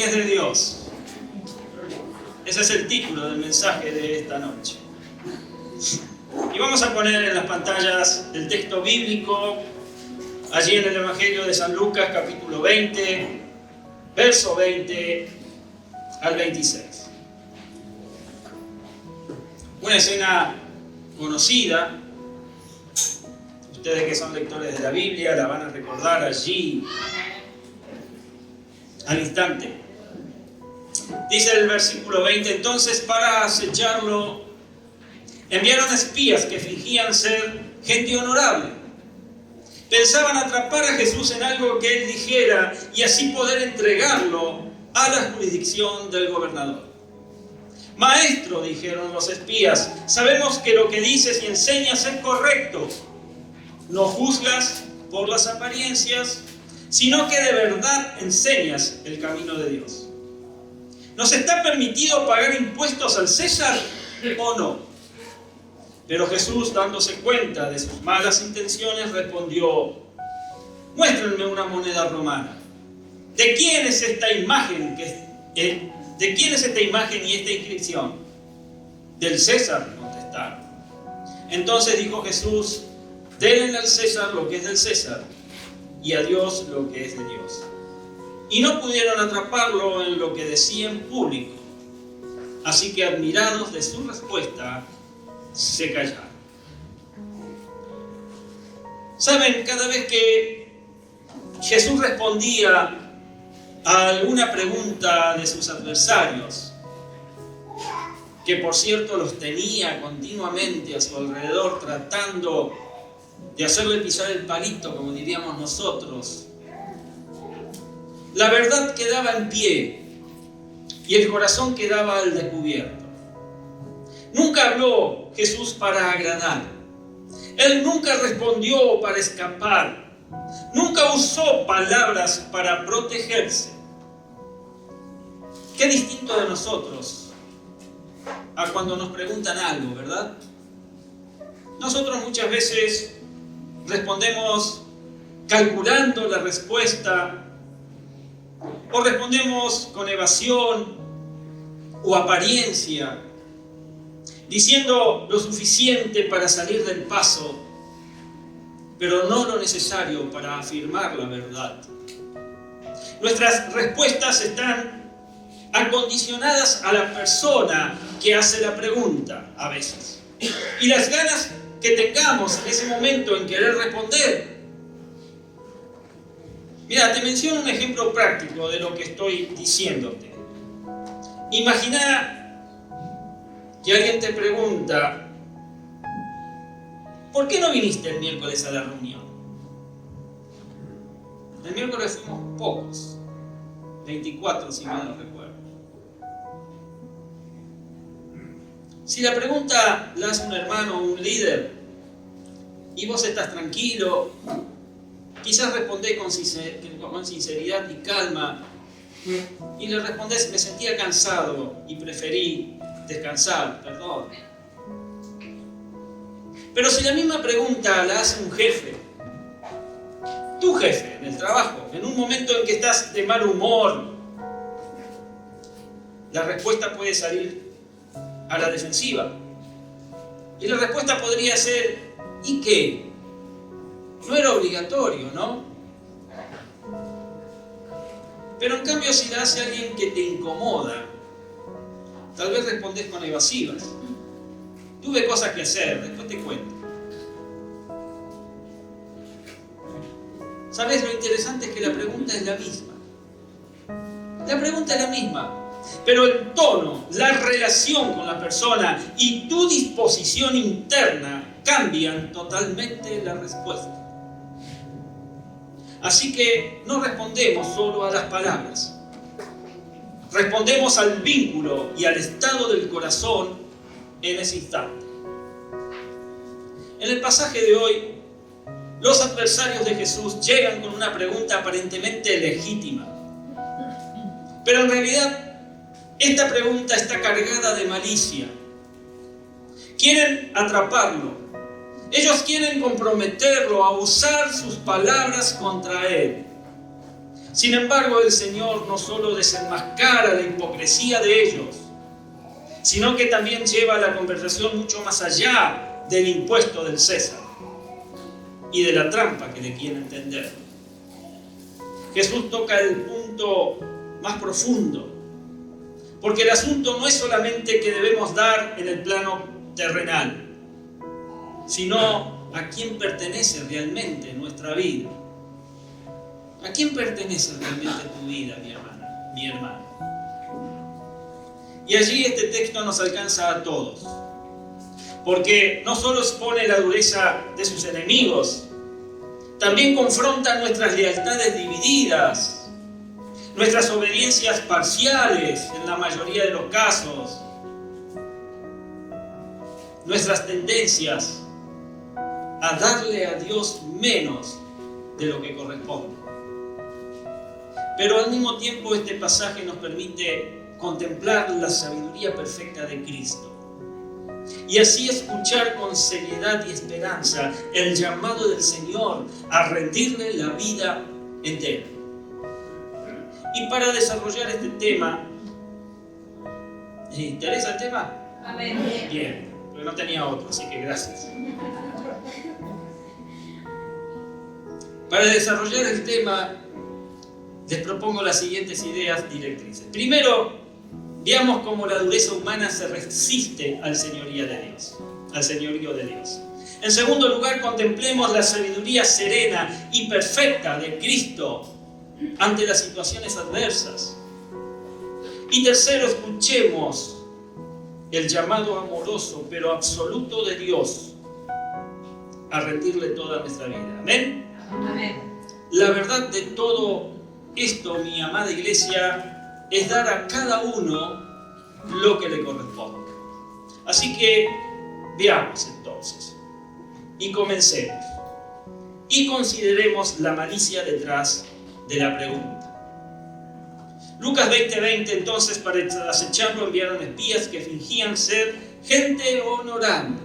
que es de Dios. Ese es el título del mensaje de esta noche. Y vamos a poner en las pantallas el texto bíblico, allí en el Evangelio de San Lucas, capítulo 20, verso 20 al 26. Una escena conocida. Ustedes que son lectores de la Biblia la van a recordar allí, al instante. Dice el versículo 20: entonces, para acecharlo, enviaron espías que fingían ser gente honorable. Pensaban atrapar a Jesús en algo que él dijera y así poder entregarlo a la jurisdicción del gobernador. Maestro, dijeron los espías, sabemos que lo que dices y enseñas es correcto. No juzgas por las apariencias, sino que de verdad enseñas el camino de Dios. ¿Nos está permitido pagar impuestos al César o no? Pero Jesús, dándose cuenta de sus malas intenciones, respondió: muéstrenme una moneda romana. ¿De quién es esta imagen ¿De quién es esta imagen y esta inscripción? Del César, contestaron. Entonces dijo Jesús: denle al César lo que es del César y a Dios lo que es de Dios. Y no pudieron atraparlo en lo que decía en público. Así que, admirados de su respuesta, se callaron. ¿Saben? Cada vez que Jesús respondía a alguna pregunta de sus adversarios, que por cierto los tenía continuamente a su alrededor tratando de hacerle pisar el palito, como diríamos nosotros, la verdad quedaba en pie y el corazón quedaba al descubierto. Nunca habló Jesús para agradar. Él nunca respondió para escapar. Nunca usó palabras para protegerse. Qué distinto de nosotros a cuando nos preguntan algo, ¿verdad? Nosotros muchas veces respondemos calculando la respuesta, o respondemos con evasión o apariencia, diciendo lo suficiente para salir del paso, pero no lo necesario para afirmar la verdad. Nuestras respuestas están acondicionadas a la persona que hace la pregunta a veces, y las ganas que tengamos en ese momento en querer responder. Mira, te menciono un ejemplo práctico de lo que estoy diciéndote. Imagina que alguien te pregunta: ¿por qué no viniste el miércoles a la reunión? El miércoles fuimos pocos, 24 si mal no recuerdo. Si la pregunta la hace un hermano o un líder y vos estás tranquilo, quizás respondés con sinceridad y calma, y le respondés: me sentía cansado y preferí descansar, perdón. Pero si la misma pregunta la hace un jefe, tu jefe en el trabajo, en un momento en que estás de mal humor, la respuesta puede salir a la defensiva. Y la respuesta podría ser: ¿y qué? No era obligatorio, ¿no? Pero en cambio, si la hace alguien que te incomoda, tal vez respondés con evasivas. Tuve cosas que hacer, después te cuento. ¿Sabes? Lo interesante es que la pregunta es la misma. La pregunta es la misma, pero el tono, la relación con la persona y tu disposición interna cambian totalmente la respuesta. Así que no respondemos solo a las palabras. Respondemos al vínculo y al estado del corazón en ese instante. En el pasaje de hoy, los adversarios de Jesús llegan con una pregunta aparentemente legítima. Pero en realidad, esta pregunta está cargada de malicia. Quieren atraparlo. Ellos quieren comprometerlo a usar sus palabras contra él. Sin embargo, el Señor no solo desenmascara la hipocresía de ellos, sino que también lleva la conversación mucho más allá del impuesto del César y de la trampa que le quieren tender. Jesús toca el punto más profundo, porque el asunto no es solamente que debemos dar en el plano terrenal, sino a quién pertenece realmente nuestra vida. ¿A quién pertenece realmente tu vida, mi hermana, mi hermano? Y allí este texto nos alcanza a todos, porque no solo expone la dureza de sus enemigos, también confronta nuestras lealtades divididas, nuestras obediencias parciales en la mayoría de los casos, nuestras tendencias a darle a Dios menos de lo que corresponde. Pero al mismo tiempo este pasaje nos permite contemplar la sabiduría perfecta de Cristo y así escuchar con seriedad y esperanza el llamado del Señor a rendirle la vida entera. Y para desarrollar este tema, ¿les interesa el tema? Amén. Bien, porque no tenía otro, así que gracias. Para desarrollar el tema, les propongo las siguientes ideas directrices. Primero, veamos cómo la dureza humana se resiste al señorío de Dios. En segundo lugar, contemplemos la sabiduría serena y perfecta de Cristo ante las situaciones adversas. Y tercero, escuchemos el llamado amoroso pero absoluto de Dios a rendirle toda nuestra vida. ¿Amén? Amén. La verdad de todo esto, mi amada iglesia, es dar a cada uno lo que le corresponde. Así que veamos entonces y comencemos y consideremos la malicia detrás de la pregunta. Lucas 20:20, entonces, para acecharlo enviaron espías que fingían ser gente honorable.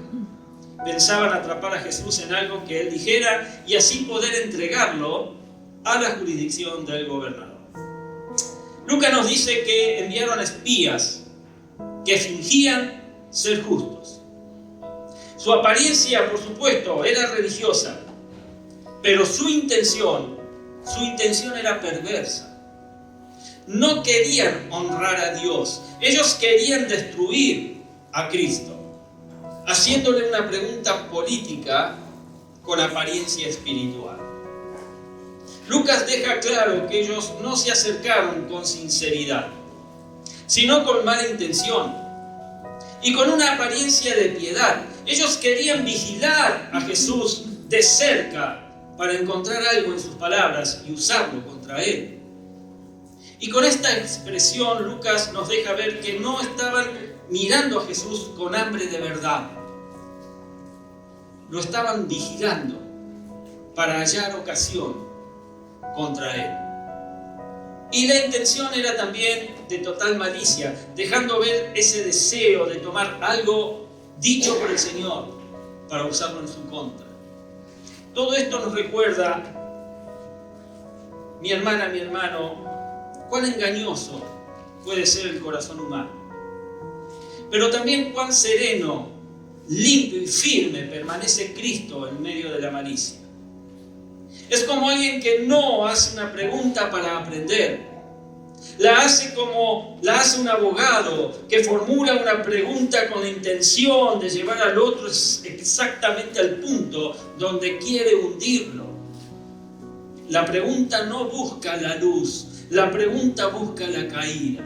Pensaban atrapar a Jesús en algo que él dijera y así poder entregarlo a la jurisdicción del gobernador. Lucas nos dice que enviaron espías que fingían ser justos. Su apariencia, por supuesto, era religiosa, pero su intención era perversa. No querían honrar a Dios, ellos querían destruir a Cristo, haciéndole una pregunta política con apariencia espiritual. Lucas deja claro que ellos no se acercaron con sinceridad, sino con mala intención y con una apariencia de piedad. Ellos querían vigilar a Jesús de cerca para encontrar algo en sus palabras y usarlo contra él. Y con esta expresión Lucas nos deja ver que no estaban mirando a Jesús con hambre de verdad. Lo estaban vigilando para hallar ocasión contra él. Y la intención era también de total malicia, dejando ver ese deseo de tomar algo dicho por el Señor para usarlo en su contra. Todo esto nos recuerda, mi hermana, mi hermano, cuán engañoso puede ser el corazón humano, pero también cuán sereno, limpio y firme permanece Cristo en medio de la malicia. Es como alguien que no hace una pregunta para aprender. La hace como la hace un abogado que formula una pregunta con la intención de llevar al otro exactamente al punto donde quiere hundirlo. La pregunta no busca la luz, la pregunta busca la caída.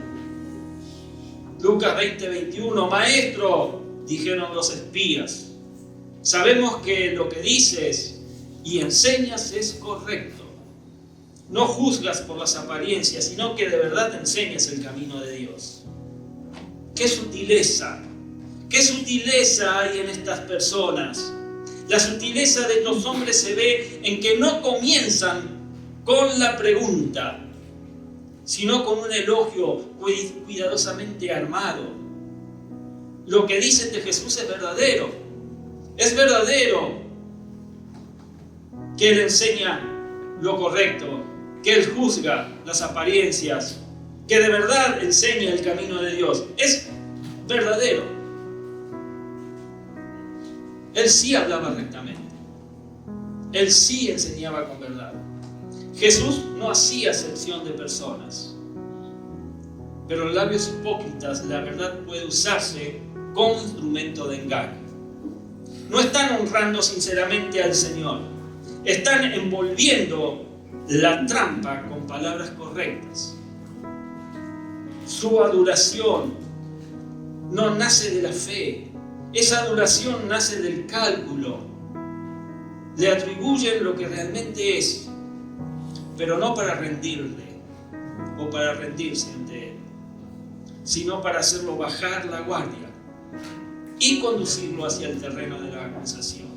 Lucas 20:21, Maestro, dijeron los espías, sabemos que lo que dices y enseñas es correcto. No juzgas por las apariencias, sino que de verdad enseñas el camino de Dios. ¡Qué sutileza! ¡Qué sutileza hay en estas personas! La sutileza de estos hombres se ve en que no comienzan con la pregunta, sino con un elogio cuidadosamente armado. Lo que dicen de Jesús es verdadero. Es verdadero que Él enseña lo correcto que Él juzga las apariencias, que de verdad enseña el camino de Dios. Es verdadero. Él sí hablaba rectamente. Él sí enseñaba con verdad. Jesús no hacía acepción de personas. Pero en labios hipócritas la verdad puede usarse como instrumento de engaño. No están honrando sinceramente al Señor. Están envolviendo la trampa con palabras correctas. Su adoración no nace de la fe. Esa adoración nace del cálculo. Le atribuyen lo que realmente es, pero no para rendirle o para rendirse ante Él, sino para hacerlo bajar la guardia y conducirlo hacia el terreno de la acusación.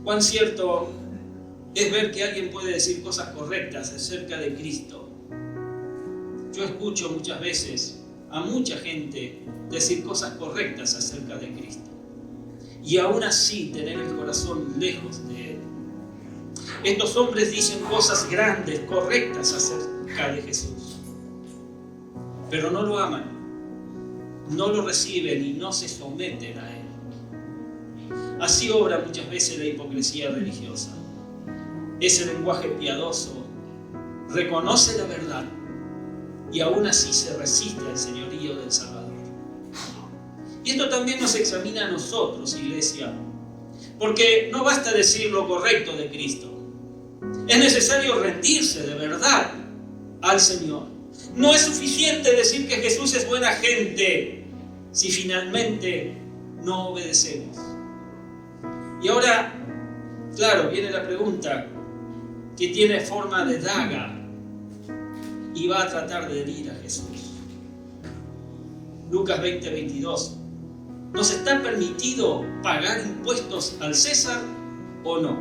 Cuán cierto es ver que alguien puede decir cosas correctas acerca de Cristo. Yo escucho muchas veces a mucha gente decir cosas correctas acerca de Cristo y aún así tener el corazón lejos de Él. Estos hombres dicen cosas grandes, correctas acerca de Jesús, pero no lo aman, no lo reciben y no se someten a Él. Así obra muchas veces la hipocresía religiosa. Ese lenguaje piadoso reconoce la verdad y aún así se resiste al señorío del Salvador. Y esto también nos examina a nosotros, iglesia, porque no basta decir lo correcto de Cristo. Es necesario rendirse de verdad al Señor. No es suficiente decir que Jesús es buena gente si finalmente no obedecemos. Y ahora, claro, viene la pregunta que tiene forma de daga y va a tratar de herir a Jesús. Lucas 20:22. ¿Nos está permitido pagar impuestos al César o no?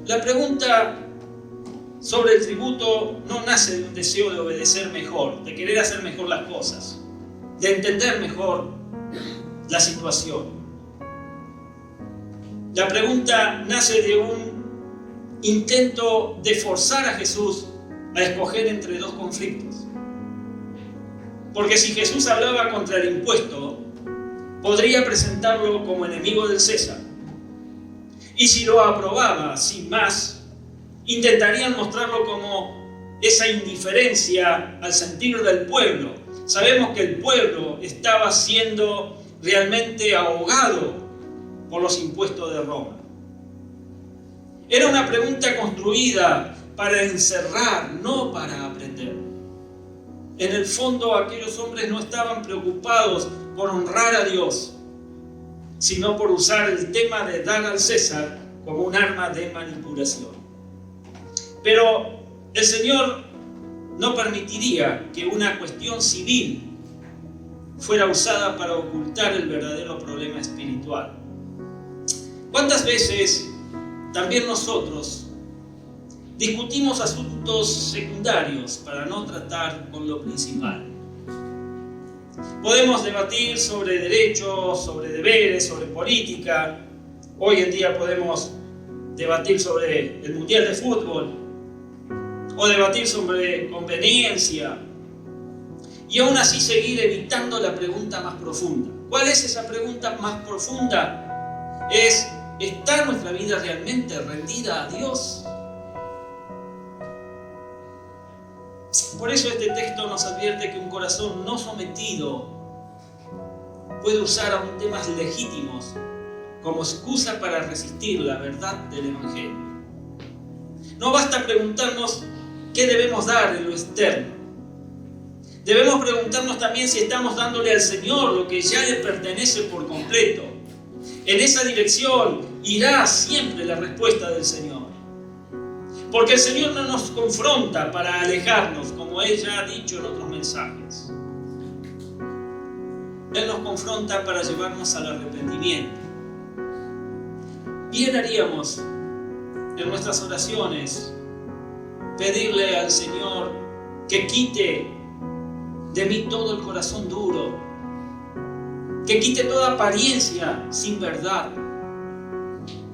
La pregunta sobre el tributo no nace de un deseo de obedecer mejor, de querer hacer mejor las cosas, de entender mejor la situación. La pregunta nace de un intento de forzar a Jesús a escoger entre dos conflictos. Porque si Jesús hablaba contra el impuesto, podría presentarlo como enemigo del César. Y si lo aprobaba, sin más, intentarían mostrarlo como esa indiferencia al sentir del pueblo. Sabemos que el pueblo estaba siendo realmente ahogado por los impuestos de Roma. Era una pregunta construida para encerrar, no para aprender. En el fondo, aquellos hombres no estaban preocupados por honrar a Dios, sino por usar el tema de dar al César como un arma de manipulación. Pero el Señor no permitiría que una cuestión civil fuera usada para ocultar el verdadero problema espiritual. ¿Cuántas veces también nosotros discutimos asuntos secundarios para no tratar con lo principal? Podemos debatir sobre derechos, sobre deberes, sobre política. Hoy en día podemos debatir sobre el Mundial de Fútbol o debatir sobre conveniencia y aún así seguir evitando la pregunta más profunda. ¿Cuál es esa pregunta más profunda? ¿Está nuestra vida realmente rendida a Dios? Por eso este texto nos advierte que un corazón no sometido puede usar aún temas legítimos como excusa para resistir la verdad del Evangelio. No basta preguntarnos qué debemos dar en lo externo. Debemos preguntarnos también si estamos dándole al Señor lo que ya le pertenece por completo. En esa dirección irá siempre la respuesta del Señor. Porque el Señor no nos confronta para alejarnos, como Él ya ha dicho en otros mensajes. Él nos confronta para llevarnos al arrepentimiento. Bien haríamos en nuestras oraciones pedirle al Señor que quite de mí todo el corazón duro, que quite toda apariencia sin verdad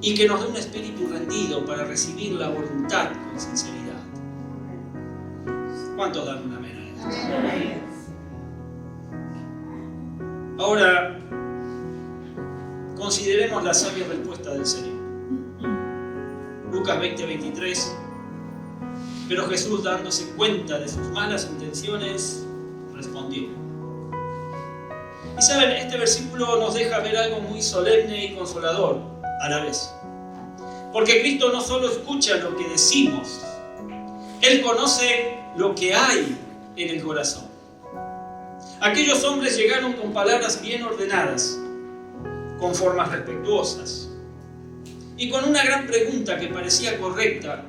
y que nos dé un espíritu rendido para recibir la voluntad con sinceridad. ¿Cuántos dan una amén a esto? Ahora, consideremos la sabia respuesta del Señor. Lucas 20:23. Pero Jesús, dándose cuenta de sus malas intenciones, respondió. Y saben, este versículo nos deja ver algo muy solemne y consolador a la vez. Porque Cristo no solo escucha lo que decimos, Él conoce lo que hay en el corazón. Aquellos hombres llegaron con palabras bien ordenadas, con formas respetuosas y con una gran pregunta que parecía correcta,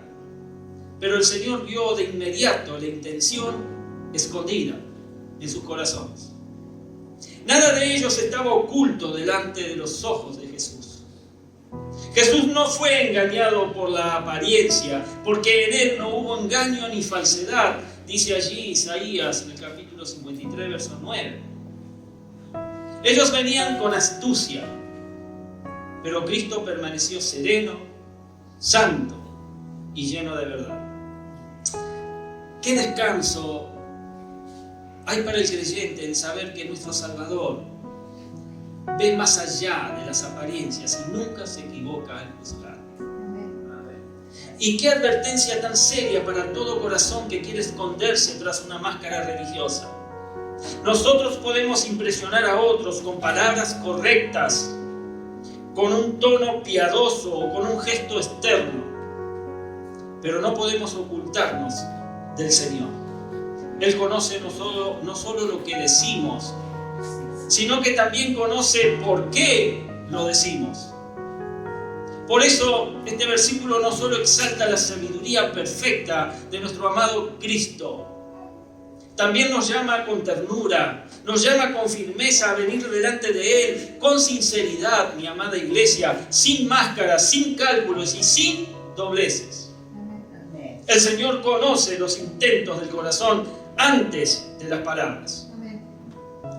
pero el Señor vio de inmediato la intención escondida en sus corazones. Nada de ellos estaba oculto delante de los ojos de Jesús. Jesús no fue engañado por la apariencia, porque en Él no hubo engaño ni falsedad, dice allí Isaías en el capítulo 53, verso 9. Ellos venían con astucia, pero Cristo permaneció sereno, santo y lleno de verdad. ¿Qué descanso hay para el creyente en saber que nuestro Salvador ve más allá de las apariencias y nunca se equivoca al juzgar? Y qué advertencia tan seria para todo corazón que quiere esconderse tras una máscara religiosa. Nosotros podemos impresionar a otros con palabras correctas, con un tono piadoso o con un gesto externo, pero no podemos ocultarnos del Señor. Él conoce no solo lo que decimos, sino que también conoce por qué lo decimos. Por eso este versículo no solo exalta la sabiduría perfecta de nuestro amado Cristo, también nos llama con ternura, nos llama con firmeza a venir delante de Él, con sinceridad, mi amada iglesia, sin máscaras, sin cálculos y sin dobleces. El Señor conoce los intentos del corazón antes de las palabras.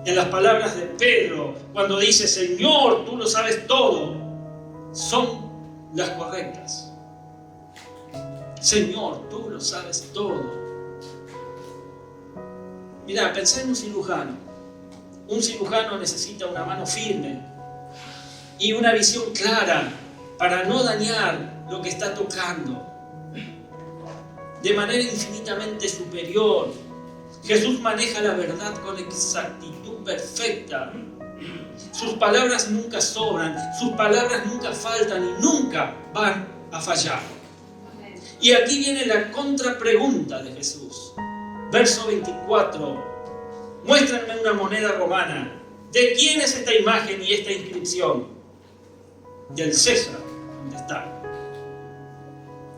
En las palabras de Pedro, cuando dice, Señor, tú lo sabes todo, son las correctas. Señor, tú lo sabes todo. Mirá, pensá en un cirujano. Un cirujano necesita una mano firme y una visión clara para no dañar lo que está tocando. De manera infinitamente superior, Jesús maneja la verdad con exactitud perfecta. Sus palabras nunca sobran, sus palabras nunca faltan y nunca van a fallar. Y aquí viene la contrapregunta de Jesús. Verso 24. Muéstranme una moneda romana. ¿De quién es esta imagen y esta inscripción? Del César. ¿Dónde está?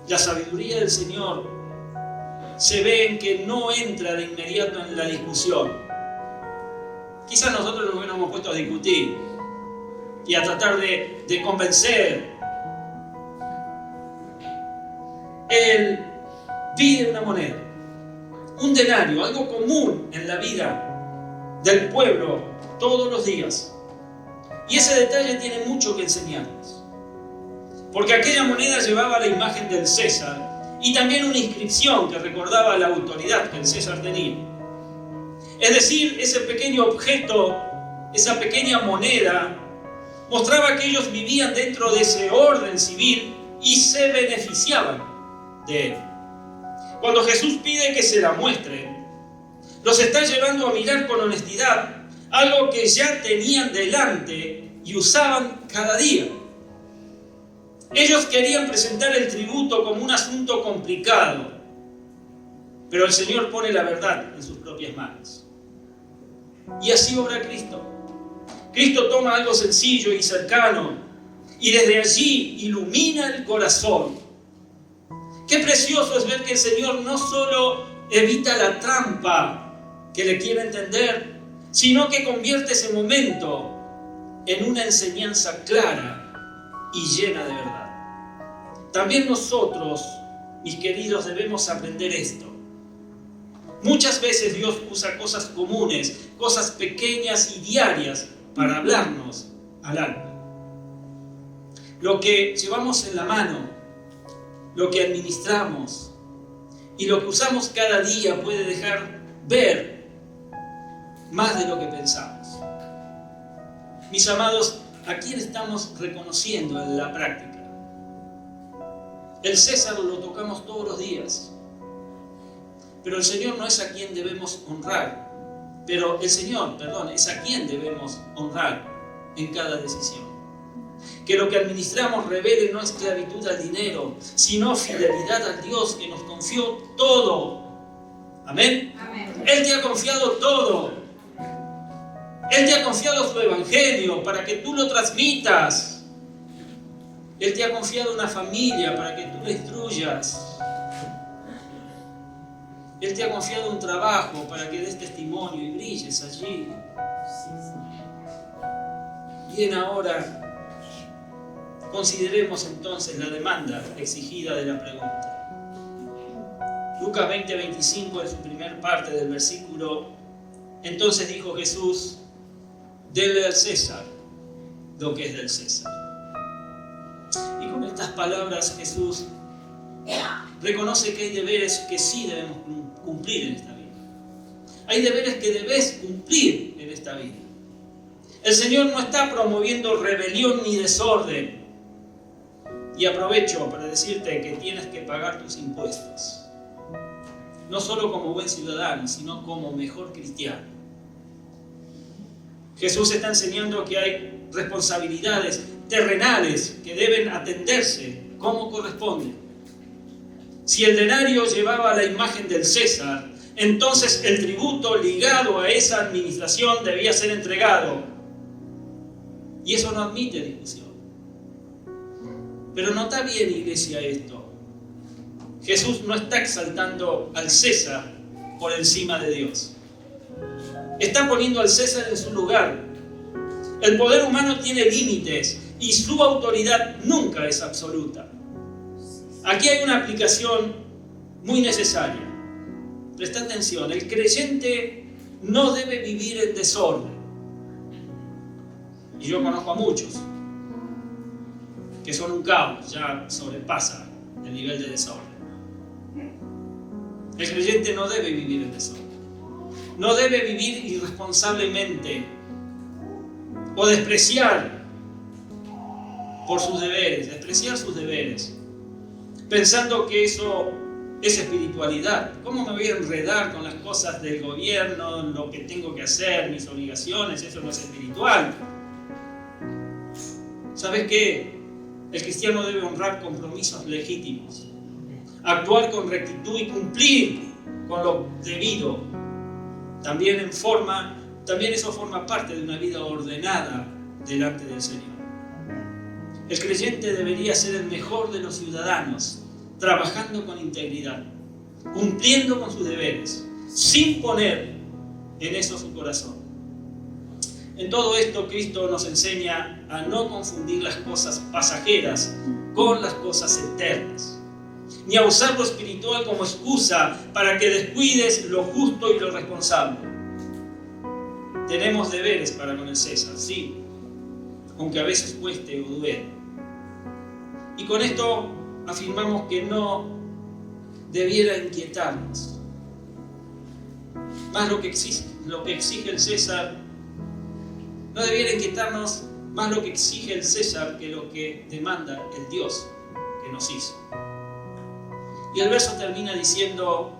La sabiduría del Señor se ve en que no entra de inmediato en la discusión. Quizás nosotros nos hubiéramos puesto a discutir y a tratar de convencer. Él pide una moneda, un denario, algo común en la vida del pueblo todos los días. Y ese detalle tiene mucho que enseñarnos. Porque aquella moneda llevaba la imagen del César y también una inscripción que recordaba la autoridad que el César tenía. Es decir, ese pequeño objeto, esa pequeña moneda, mostraba que ellos vivían dentro de ese orden civil y se beneficiaban de él. Cuando Jesús pide que se la muestren, los está llevando a mirar con honestidad algo que ya tenían delante y usaban cada día. Ellos querían presentar el tributo como un asunto complicado, pero el Señor pone la verdad en sus propias manos. Y así obra Cristo. Cristo toma algo sencillo y cercano y desde allí ilumina el corazón. Qué precioso es ver que el Señor no solo evita la trampa que le quiere entender, sino que convierte ese momento en una enseñanza clara y llena de verdad. También nosotros, mis queridos, debemos aprender esto. Muchas veces Dios usa cosas comunes, cosas pequeñas y diarias para hablarnos al alma. Lo que llevamos en la mano, lo que administramos Y lo que usamos cada día puede dejar ver más de lo que pensamos. Mis amados, ¿a quién estamos reconociendo en la práctica? El César lo tocamos todos los días, pero el Señor no es a quien debemos honrar. Pero el Señor, es a quien debemos honrar en cada decisión. Que lo que administramos revele no esclavitud al dinero, sino fidelidad al Dios que nos confió todo. ¿Amén? Amén. Él te ha confiado todo. Él te ha confiado su evangelio para que tú lo transmitas. Él te ha confiado una familia para que tú la instruyas. Él te ha confiado un trabajo para que des testimonio y brilles allí. Bien, ahora consideremos entonces la demanda exigida de la pregunta. Lucas 20:25, en su primer parte del versículo, entonces dijo Jesús: denle al César lo que es del César. Y con estas palabras Jesús reconoce que hay deberes que sí debemos cumplir en esta vida. Hay deberes que debes cumplir en esta vida. El Señor no está promoviendo rebelión ni desorden. Y aprovecho para decirte que tienes que pagar tus impuestos. No solo como buen ciudadano, sino como mejor cristiano. Jesús está enseñando que hay responsabilidades terrenales que deben atenderse como corresponde. Si el denario llevaba la imagen del César, entonces el tributo ligado a esa administración debía ser entregado. Y eso no admite discusión. Pero nota bien, iglesia, esto. Jesús no está exaltando al César por encima de Dios. Está poniendo al César en su lugar. El poder humano tiene límites y su autoridad nunca es absoluta. Aquí hay una aplicación muy necesaria. Presta atención, el creyente no debe vivir en desorden. Y yo conozco a muchos que son un caos, ya sobrepasa el nivel de desorden. El creyente no debe vivir en desorden. No debe vivir irresponsablemente o despreciar por sus deberes, pensando que eso es espiritualidad. ¿Cómo me voy a enredar con las cosas del gobierno, lo que tengo que hacer, mis obligaciones? Eso no es espiritual. ¿Sabes qué? El cristiano debe honrar compromisos legítimos, actuar con rectitud y cumplir con lo debido. También eso forma parte de una vida ordenada delante del Señor. El creyente debería ser el mejor de los ciudadanos, trabajando con integridad, cumpliendo con sus deberes, sin poner en eso su corazón. En todo esto, Cristo nos enseña a no confundir las cosas pasajeras con las cosas eternas, ni a usar lo espiritual como excusa para que descuides lo justo y lo responsable. Tenemos deberes para con el César, sí, aunque a veces cueste o duele. Y con esto afirmamos que no debiera inquietarnos más lo que exige el César. No debiera inquietarnos más lo que exige el César que lo que demanda el Dios que nos hizo. Y el verso termina diciendo: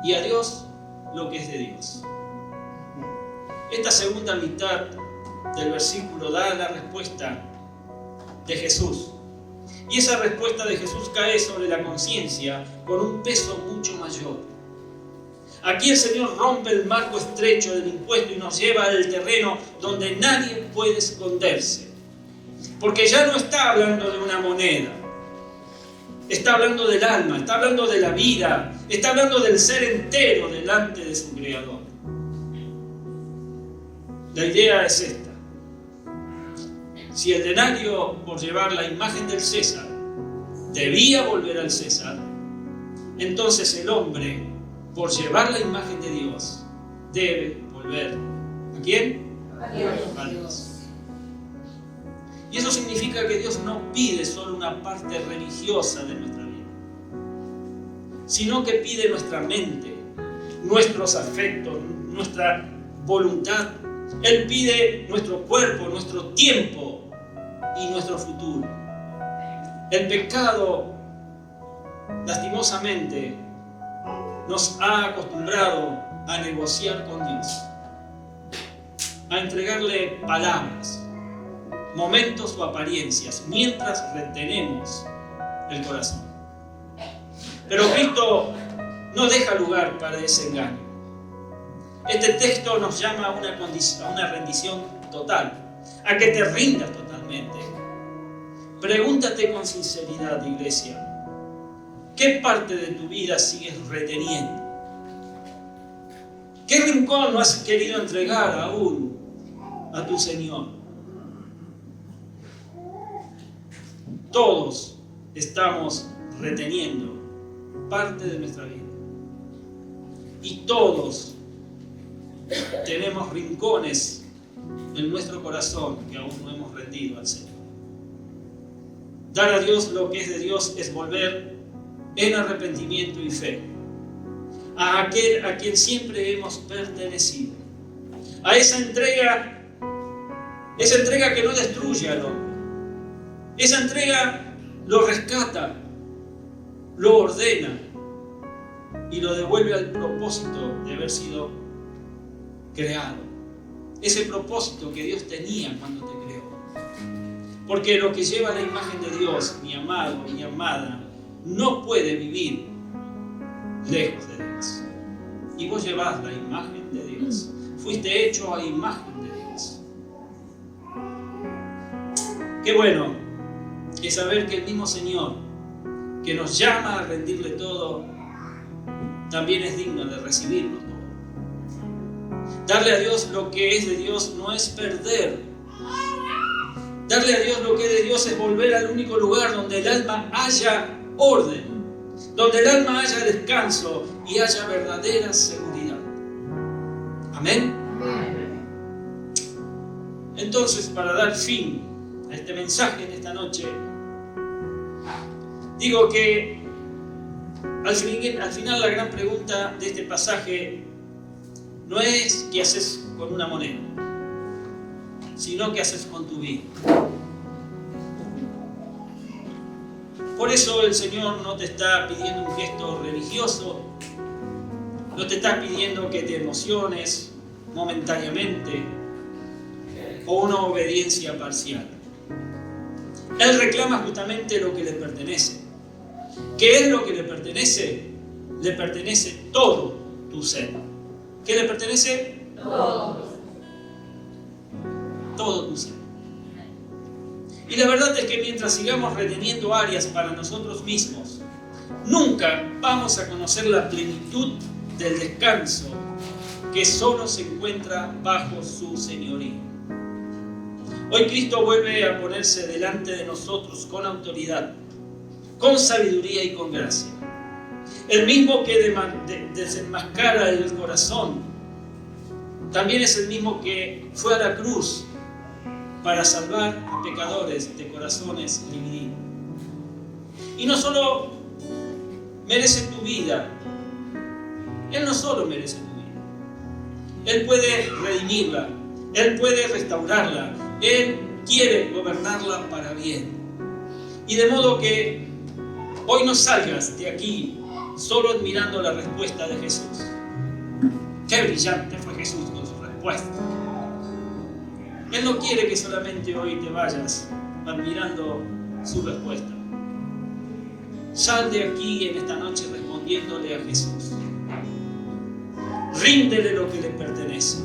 y a Dios lo que es de Dios. Esta segunda mitad del versículo da la respuesta de Jesús. Y esa respuesta de Jesús cae sobre la conciencia con un peso mucho mayor. Aquí el Señor rompe el marco estrecho del impuesto y nos lleva al terreno donde nadie puede esconderse. Porque ya no está hablando de una moneda. Está hablando del alma, está hablando de la vida, está hablando del ser entero delante de su Creador. La idea es esta. Si el denario por llevar la imagen del César debía volver al César, entonces el hombre por llevar la imagen de Dios debe volver. ¿A quién? A Dios. Y eso significa que Dios no pide solo una parte religiosa de nuestra vida. sino que pide nuestra mente, nuestros afectos, nuestra voluntad. Él pide nuestro cuerpo, nuestro tiempo y nuestro futuro. El pecado, lastimosamente, nos ha acostumbrado a negociar con Dios, a entregarle palabras, momentos o apariencias, mientras retenemos el corazón. Pero Cristo no deja lugar para ese engaño. Este texto nos llama a una rendición total, a que te rindas totalmente. Pregúntate con sinceridad, iglesia, ¿qué parte de tu vida sigues reteniendo? ¿Qué rincón no has querido entregar aún a tu Señor? Todos estamos reteniendo parte de nuestra vida. Y todos tenemos rincones en nuestro corazón que aún no hemos rendido al Señor. Dar a Dios lo que es de Dios es volver en arrepentimiento y fe a aquel a quien siempre hemos pertenecido, a esa entrega que no destruye al hombre. Esa entrega lo rescata, lo ordena y lo devuelve al propósito de haber sido creado. Ese propósito que Dios tenía cuando te creó. Porque lo que lleva la imagen de Dios, mi amado, mi amada, no puede vivir lejos de Dios. Y vos llevás la imagen de Dios. Fuiste hecho a imagen de Dios. Qué bueno es saber que el mismo Señor que nos llama a rendirle todo, también es digno de recibirlo todo. Darle a Dios lo que es de Dios no es perder. Darle a Dios lo que es de Dios es volver al único lugar donde el alma haya orden, donde el alma haya descanso y haya verdadera seguridad. Amén. Entonces, para dar fin a este mensaje en esta noche, digo que al final la gran pregunta de este pasaje no es qué haces con una moneda, sino qué haces con tu vida. Por eso el Señor no te está pidiendo un gesto religioso, no te está pidiendo que te emociones momentáneamente o una obediencia parcial. Él reclama justamente lo que le pertenece. ¿Qué es lo que le pertenece? Le pertenece todo tu ser. ¿Qué le pertenece? Todo. Todo tu ser. Y la verdad es que mientras sigamos reteniendo áreas para nosotros mismos, nunca vamos a conocer la plenitud del descanso que solo se encuentra bajo su señorío. Hoy Cristo vuelve a ponerse delante de nosotros con autoridad, con sabiduría y con gracia. El mismo que desenmascara el corazón, también es el mismo que fue a la cruz para salvar a pecadores de corazones divididos. Y no solo merece tu vida, Él no solo merece tu vida, Él puede redimirla, Él puede restaurarla, Él quiere gobernarla para bien. Y de modo que hoy no salgas de aquí solo admirando la respuesta de Jesús. Qué brillante fue Jesús con su respuesta. Él no quiere que solamente hoy te vayas admirando su respuesta. Sal de aquí en esta noche respondiéndole a Jesús. Ríndele lo que le pertenece.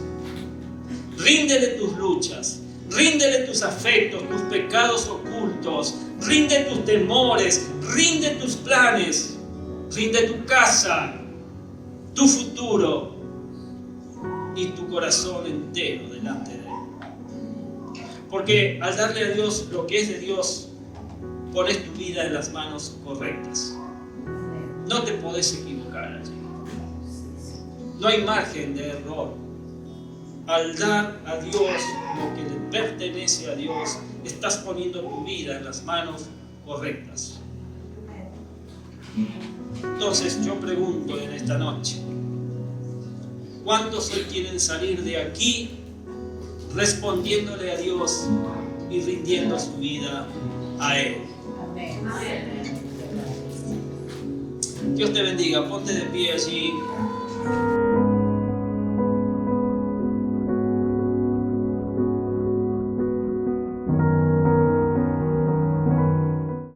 Ríndele tus luchas. Ríndele tus afectos, tus pecados ocultos. Rinde tus temores. Rinde tus planes. Rinde tu casa, tu futuro y tu corazón entero delante de Él. Porque al darle a Dios lo que es de Dios, pones tu vida en las manos correctas. No te podés equivocar allí. No hay margen de error. Al dar a Dios lo que le pertenece a Dios, estás poniendo tu vida en las manos correctas. Entonces yo pregunto en esta noche, ¿cuántos hoy quieren salir de aquí respondiéndole a Dios y rindiendo su vida a Él? Dios te bendiga, ponte de pie allí.